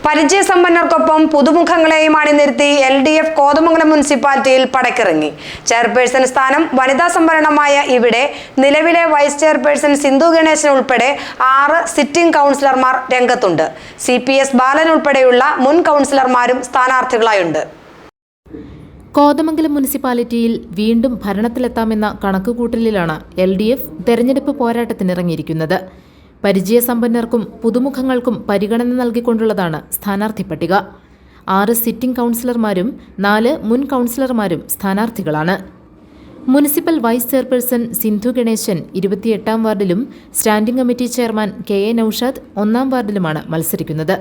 പരിചയസമ്പന്നർക്കൊപ്പം പുതുമുഖങ്ങളെയും അണിനിരത്തി LDF കോതമംഗലം മുനിസിപ്പാലിറ്റിയിൽ പടക്കിറങ്ങി. Chairperson സ്ഥാനം വനിതാ സംവരണമായ ഇവിടെ നിലവിലെ വൈസ് ചെയർപേഴ്സൺ സിന്ധു ഗണേശൻ ഉൾപ്പെടെ 6 സിറ്റിംഗ് കൗൺസിലർമാർ രംഗത്തുണ്ട്. CPS ബാലൻ ഉൾപ്പെടെയുള്ള മുൻ കൗൺസിലർമാരും സ്ഥാനാർത്ഥികളായുണ്ട്. കോതമംഗലം മുനിസിപ്പാലിറ്റിയിൽ വീണ്ടും ഭരണത്തിലെത്താമെന്ന കണക്കുകൂട്ടലിലാണ് LDF തെരഞ്ഞെടുപ്പ് പോരാട്ടത്തിനിറങ്ങിയിരിക്കുന്നത്. പരിചയസമ്പന്നർക്കും പുതുമുഖങ്ങൾക്കും പരിഗണന നൽകിക്കൊണ്ടുള്ളതാണ് സ്ഥാനാർത്ഥി പട്ടിക. 6 സിറ്റിംഗ് കൗൺസിലർമാരും 4 മുൻ കൗൺസിലർമാരും സ്ഥാനാർത്ഥികളാണ്. Municipal vice chairperson Sindhu Ganesan 28-ാം വാർഡിലും standing committee chairman KA Naushad 1-ാം വാർഡിലുമാണ് മത്സരിക്കുന്നത്.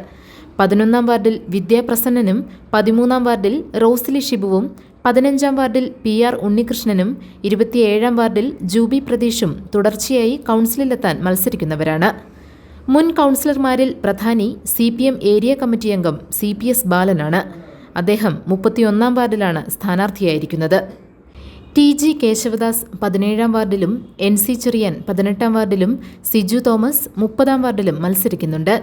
11-ാം വാർഡിൽ വിദ്യാപ്രസന്നനും 13-ാം വാർഡിൽ റോസ്ലി ഷിബുവും 15-ാം വാർഡിൽ PR ഉണ്ണികൃഷ്ണനും 27-ാം വാർഡിൽ ജൂബി പ്രതീഷും തുടർച്ചയായി കൗൺസിലിലെത്താൻ മത്സരിക്കുന്നവരാണ്. മുൻ കൗൺസിലർമാരിൽ പ്രധാനി CPM ഏരിയ കമ്മിറ്റി അംഗം CPS ബാലനാണ്. അദ്ദേഹം 31-ാം വാർഡിലാണ് സ്ഥാനാർത്ഥിയായിരിക്കുന്നത്. TG കേശവദാസ് 17-ാം വാർഡിലും NC ചെറിയാൻ 18-ാം വാർഡിലും സിജു തോമസ് 30-ാം വാർഡിലും മത്സരിക്കുന്നുണ്ട്.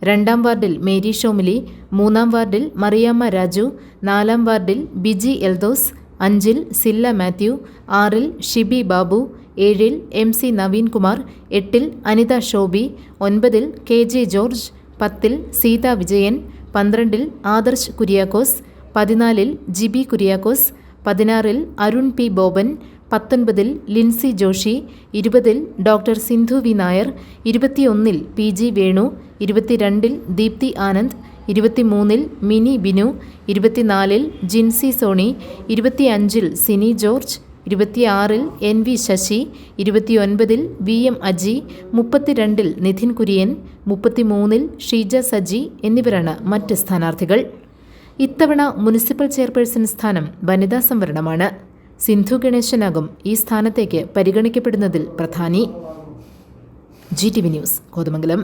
2-ാം വാർഡിൽ മേരി ഷോമിലി, 3-ാം വാർഡിൽ മറിയാമ്മ രാജു, 4-ാം വാർഡിൽ ബിജി എൽദോസ്, 5-ൽ സില്ല മാത്യു, 6-ൽ ഷിബി ബാബു, 7-ൽ MC നവീൻ കുമാർ, 8-ൽ അനിത ഷോബി, 9-ൽ KJ ജോർജ്, 10-ൽ സീത വിജയൻ, 12-ൽ ആദർശ് കുര്യാക്കോസ്, 14-ൽ ജിബി കുര്യാക്കോസ്, 16-ൽ അരുൺ P ബോബൻ, 19-ൽ ലിൻസി ജോഷി, 20-ൽ ഡോക്ടർ സിന്ധു വി നായർ, 21-ൽ PG വേണു, 22-ൽ ദീപ്തി ആനന്ദ്, 23-ൽ മിനി ബിനു, 24-ൽ ജിൻസി സോണി, 25-ൽ സിനി ജോർജ്, 26-ൽ NV ശശി, 29-ൽ VM അജി, 32-ൽ നിധിൻ കുര്യൻ, 33-ൽ ഷീജ സജി എന്നിവരാണ് മറ്റ് സ്ഥാനാർത്ഥികൾ. ഇത്തവണ മുനിസിപ്പൽ ചെയർപേഴ്സൺ സ്ഥാനം വനിതാ സംവരണമാണ്. സിന്ധു ഗണേശനാകും ഈ സ്ഥാനത്തേക്ക് പരിഗണിക്കപ്പെടുന്നതിൽ പ്രധാനി. GTV news, Kothamangalam.